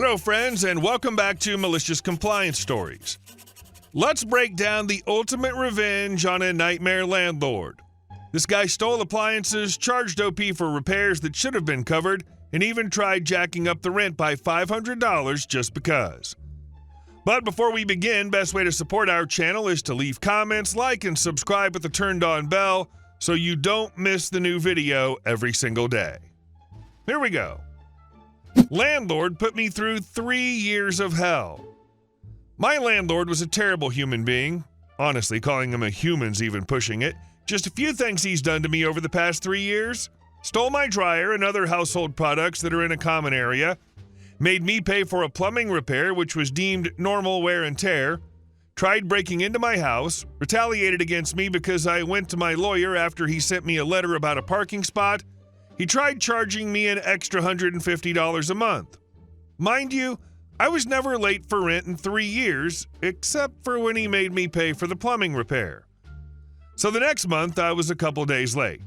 Hello, friends, and welcome back to Malicious Compliance Stories. Let's break down the ultimate revenge on a nightmare landlord. This guy stole appliances, charged OP for repairs that should have been covered, and even tried jacking up the rent by $500 just because. But before we begin, best way to support our channel is to leave comments, like, and subscribe with the turned-on bell so you don't miss the new video every single day. Here we go. Landlord put me through 3 years of hell. My landlord was a terrible human being. Honestly, calling him a human's even pushing it. Just a few things he's done to me over the past 3 years. Stole my dryer and other household products that are in a common area. Made me pay for a plumbing repair which was deemed normal wear and tear. Tried breaking into my house. Retaliated against me because I went to my lawyer after he sent me a letter about a parking spot. He tried charging me an extra $150 a month. Mind you, I was never late for rent in 3 years, except for when he made me pay for the plumbing repair. So the next month, I was a couple days late.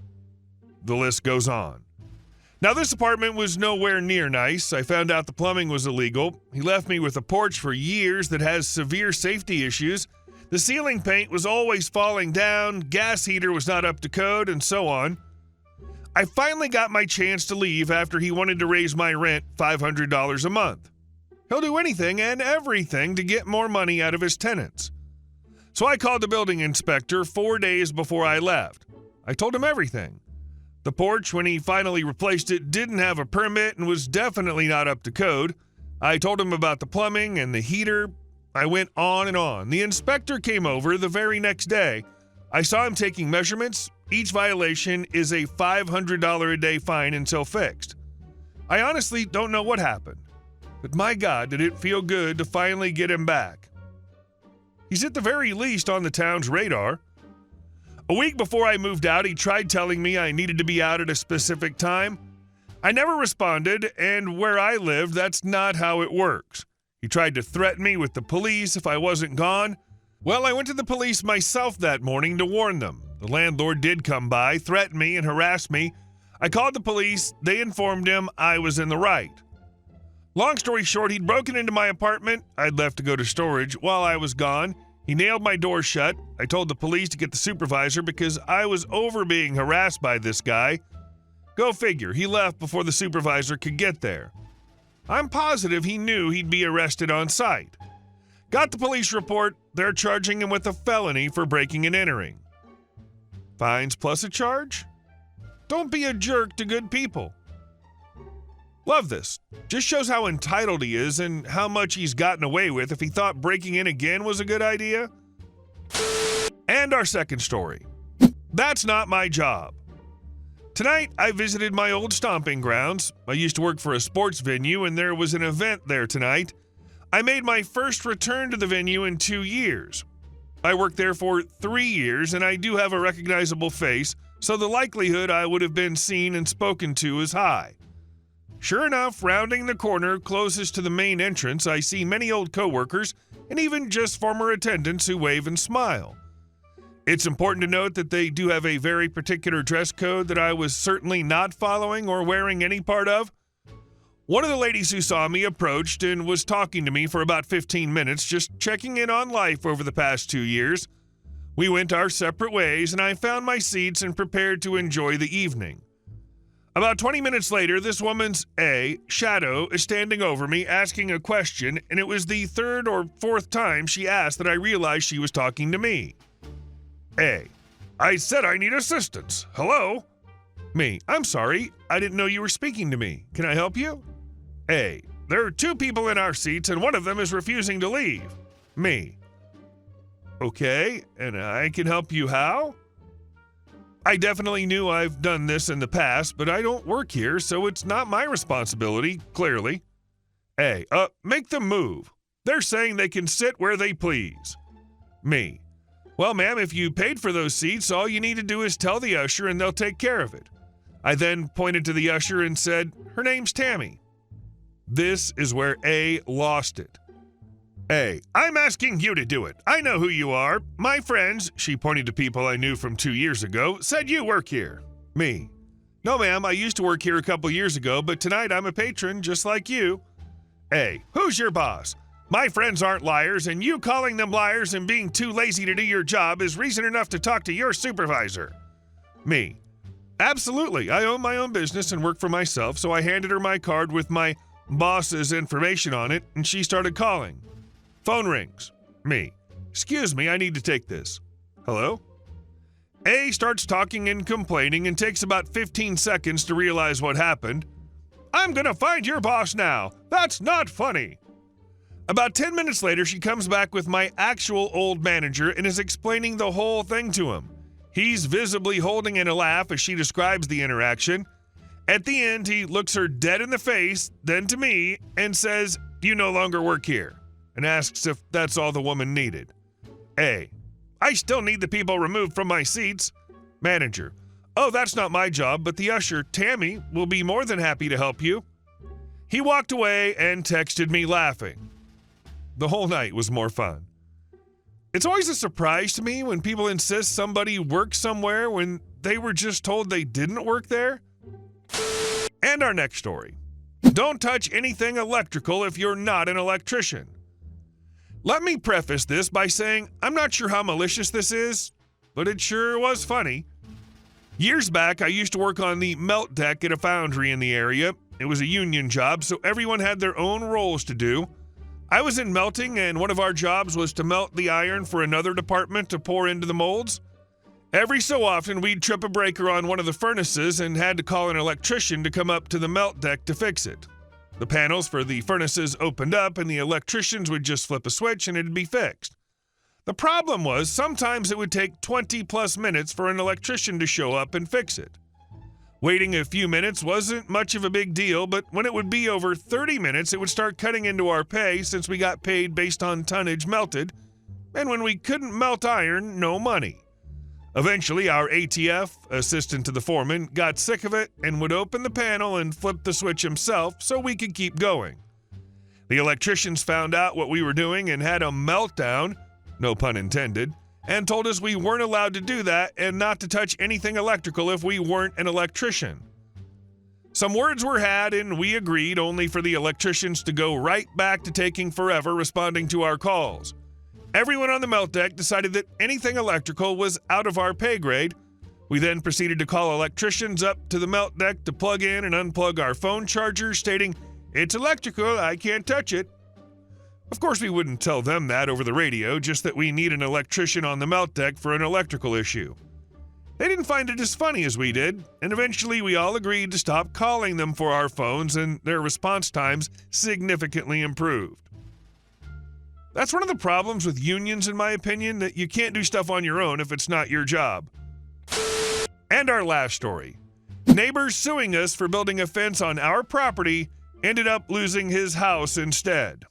The list goes on. Now, this apartment was nowhere near nice. I found out the plumbing was illegal. He left me with a porch for years that has severe safety issues. The ceiling paint was always falling down, gas heater was not up to code, and so on. I finally got my chance to leave after he wanted to raise my rent $500 a month. He'll do anything and everything to get more money out of his tenants. So I called the building inspector 4 days before I left. I told him everything. The porch, when he finally replaced it, didn't have a permit and was definitely not up to code. I told him about the plumbing and the heater. I went on and on. The inspector came over the very next day. I saw him taking measurements. Each violation is a $500 a day fine until fixed. I honestly don't know what happened, but my God, did it feel good to finally get him back. He's at the very least on the town's radar. A week before I moved out, he tried telling me I needed to be out at a specific time. I never responded, and where I lived, that's not how it works. He tried to threaten me with the police if I wasn't gone. Well, I went to the police myself that morning to warn them. The landlord did come by, threaten me, and harass me. I called the police. They informed him I was in the right. Long story short, he'd broken into my apartment. I'd left to go to storage. While I was gone, he nailed my door shut. I told the police to get the supervisor because I was over being harassed by this guy. Go figure, he left before the supervisor could get there. I'm positive he knew he'd be arrested on sight. Got the police report. They're charging him with a felony for breaking and entering. Fines plus a charge? Don't be a jerk to good people. Love this. Just shows how entitled he is and how much he's gotten away with if he thought breaking in again was a good idea. And our second story. That's not my job. Tonight, I visited my old stomping grounds. I used to work for a sports venue and there was an event there tonight. I made my first return to the venue in 2 years. I worked there for 3 years, and I do have a recognizable face, so the likelihood I would have been seen and spoken to is high. Sure enough, rounding the corner closest to the main entrance, I see many old coworkers and even just former attendants who wave and smile. It's important to note that they do have a very particular dress code that I was certainly not following or wearing any part of. One of the ladies who saw me approached and was talking to me for about 15 minutes, just checking in on life over the past 2 years. We went our separate ways, and I found my seats and prepared to enjoy the evening. About 20 minutes later, this woman's shadow is standing over me asking a question, and it was the 3rd or 4th time she asked that I realized she was talking to me. I said I need assistance. Hello? Me, I'm sorry. I didn't know you were speaking to me. Can I help you? There are 2 people in our seats and one of them is refusing to leave. Me. Okay, and I can help you how? I definitely knew I've done this in the past, but I don't work here, so it's not my responsibility, clearly. Make them move. They're saying they can sit where they please. Me. Well, ma'am, if you paid for those seats, all you need to do is tell the usher and they'll take care of it. I then pointed to the usher and said, her name's Tammy. This is where A lost it. I'm asking you to do it. I know who you are. My friends, she pointed to people I knew from 2 years ago, said you work here. Me. No, ma'am, I used to work here a couple years ago, but tonight I'm a patron just like you. A. Who's your boss? My friends aren't liars, and you calling them liars and being too lazy to do your job is reason enough to talk to your supervisor. Me. Absolutely. I own my own business and work for myself, so I handed her my card with my boss's information on it, and she started calling. Phone rings. Me. Excuse me, I need to take this. Hello? A starts talking and complaining and takes about 15 seconds to realize what happened. I'm gonna find your boss now. That's not funny. About 10 minutes later, she comes back with my actual old manager and is explaining the whole thing to him. He's visibly holding in a laugh as she describes the interaction. At the end, he looks her dead in the face, then to me, and says, "You no longer work here," and asks if that's all the woman needed. A. I still need the people removed from my seats. Manager. Oh, that's not my job, but the usher, Tammy, will be more than happy to help you. He walked away and texted me laughing. The whole night was more fun. It's always a surprise to me when people insist somebody works somewhere when they were just told they didn't work there. And our next story. Don't touch anything electrical if you're not an electrician. Let me preface this by saying I'm not sure how malicious this is, but it sure was funny. Years back, I used to work on the melt deck at a foundry in the area. It was a union job, so everyone had their own roles to do. I was in melting, and one of our jobs was to melt the iron for another department to pour into the molds. Every so often, we'd trip a breaker on one of the furnaces and had to call an electrician to come up to the melt deck to fix it. The panels for the furnaces opened up, and the electricians would just flip a switch and it'd be fixed. The problem was sometimes it would take 20+ minutes for an electrician to show up and fix it. Waiting a few minutes wasn't much of a big deal, but when it would be over 30 minutes, it would start cutting into our pay since we got paid based on tonnage melted, and when we couldn't melt iron, no money. Eventually, our ATF, assistant to the foreman, got sick of it and would open the panel and flip the switch himself so we could keep going. The electricians found out what we were doing and had a meltdown, no pun intended, and told us we weren't allowed to do that and not to touch anything electrical if we weren't an electrician. Some words were had and we agreed, only for the electricians to go right back to taking forever responding to our calls. Everyone on the melt deck decided that anything electrical was out of our pay grade. We then proceeded to call electricians up to the melt deck to plug in and unplug our phone chargers, stating, "It's electrical, I can't touch it." Of course, we wouldn't tell them that over the radio, just that we need an electrician on the melt deck for an electrical issue. They didn't find it as funny as we did, and eventually we all agreed to stop calling them for our phones, and their response times significantly improved. That's one of the problems with unions, in my opinion, that you can't do stuff on your own if it's not your job. And our last story. Neighbors suing us for building a fence on our property ended up losing his house instead.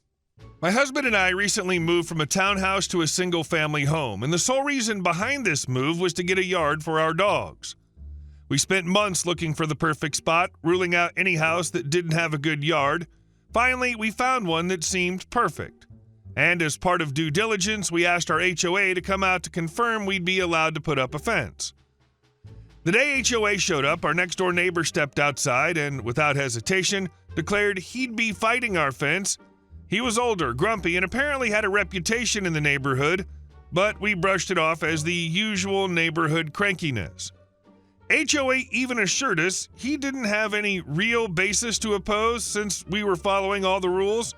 My husband and I recently moved from a townhouse to a single-family home, and the sole reason behind this move was to get a yard for our dogs. We spent months looking for the perfect spot, ruling out any house that didn't have a good yard. Finally, we found one that seemed perfect. And as part of due diligence, we asked our HOA to come out to confirm we'd be allowed to put up a fence. The day HOA showed up, our next-door neighbor stepped outside and, without hesitation, declared he'd be fighting our fence. He was older, grumpy, and apparently had a reputation in the neighborhood, but we brushed it off as the usual neighborhood crankiness. HOA even assured us he didn't have any real basis to oppose since we were following all the rules.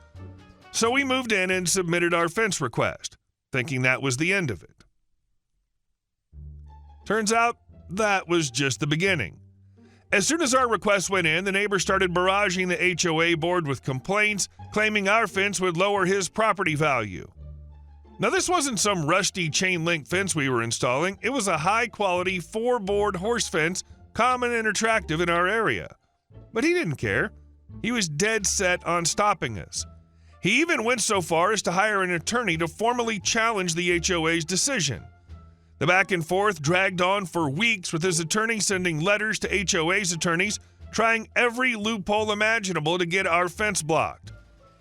So we moved in and submitted our fence request, thinking that was the end of it. Turns out that was just the beginning. As soon as our request went in, the neighbor started barraging the HOA board with complaints, claiming our fence would lower his property value. Now, this wasn't some rusty chain-link fence we were installing. It was a high-quality 4-board horse fence, common and attractive in our area. But he didn't care. He was dead set on stopping us. He even went so far as to hire an attorney to formally challenge the HOA's decision. The back and forth dragged on for weeks, with his attorney sending letters to HOA's attorneys, trying every loophole imaginable to get our fence blocked.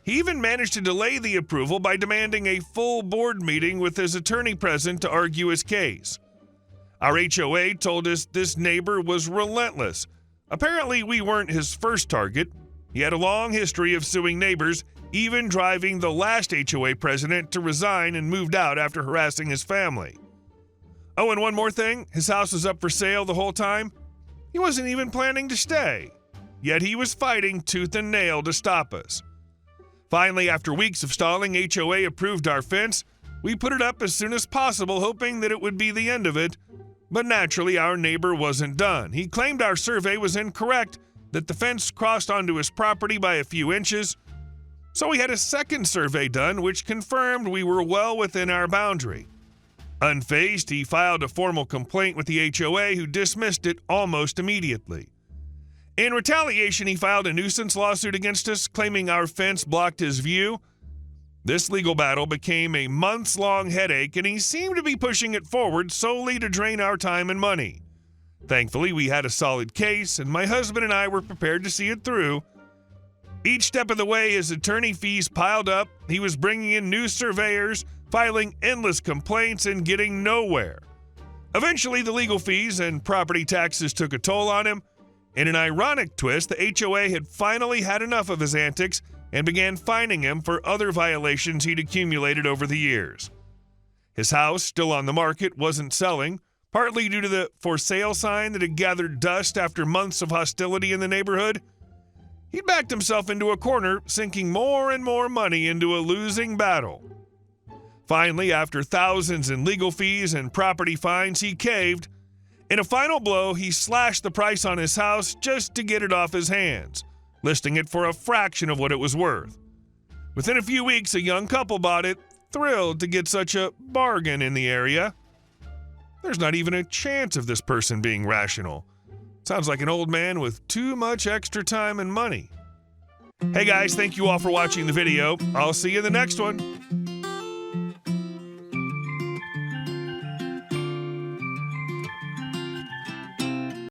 He even managed to delay the approval by demanding a full board meeting with his attorney present to argue his case. Our HOA told us this neighbor was relentless. Apparently, we weren't his first target. He had a long history of suing neighbors, even driving the last HOA president to resign and moved out after harassing his family. Oh, and one more thing, his house was up for sale the whole time. He wasn't even planning to stay, yet he was fighting tooth and nail to stop us. Finally, after weeks of stalling, HOA approved our fence. We put it up as soon as possible, hoping that it would be the end of it, but naturally our neighbor wasn't done. He claimed our survey was incorrect, that the fence crossed onto his property by a few inches, so we had a second survey done, which confirmed we were well within our boundary. Unfazed, he filed a formal complaint with the HOA, who dismissed it almost immediately. In retaliation, he filed a nuisance lawsuit against us, claiming our fence blocked his view. This legal battle became a months-long headache, and he seemed to be pushing it forward solely to drain our time and money. Thankfully, we had a solid case, and my husband and I were prepared to see it through. Each step of the way, his attorney fees piled up. He was bringing in new surveyors, filing endless complaints, and getting nowhere. Eventually, the legal fees and property taxes took a toll on him. In an ironic twist, the HOA had finally had enough of his antics and began fining him for other violations he'd accumulated over the years. His house, still on the market, wasn't selling, partly due to the for sale sign that had gathered dust after months of hostility in the neighborhood. He'd backed himself into a corner, sinking more and more money into a losing battle. Finally, after thousands in legal fees and property fines, he caved. In a final blow, he slashed the price on his house just to get it off his hands, listing it for a fraction of what it was worth. Within a few weeks, a young couple bought it, thrilled to get such a bargain in the area. There's not even a chance of this person being rational. Sounds like an old man with too much extra time and money. Hey guys, thank you all for watching the video. I'll see you in the next one.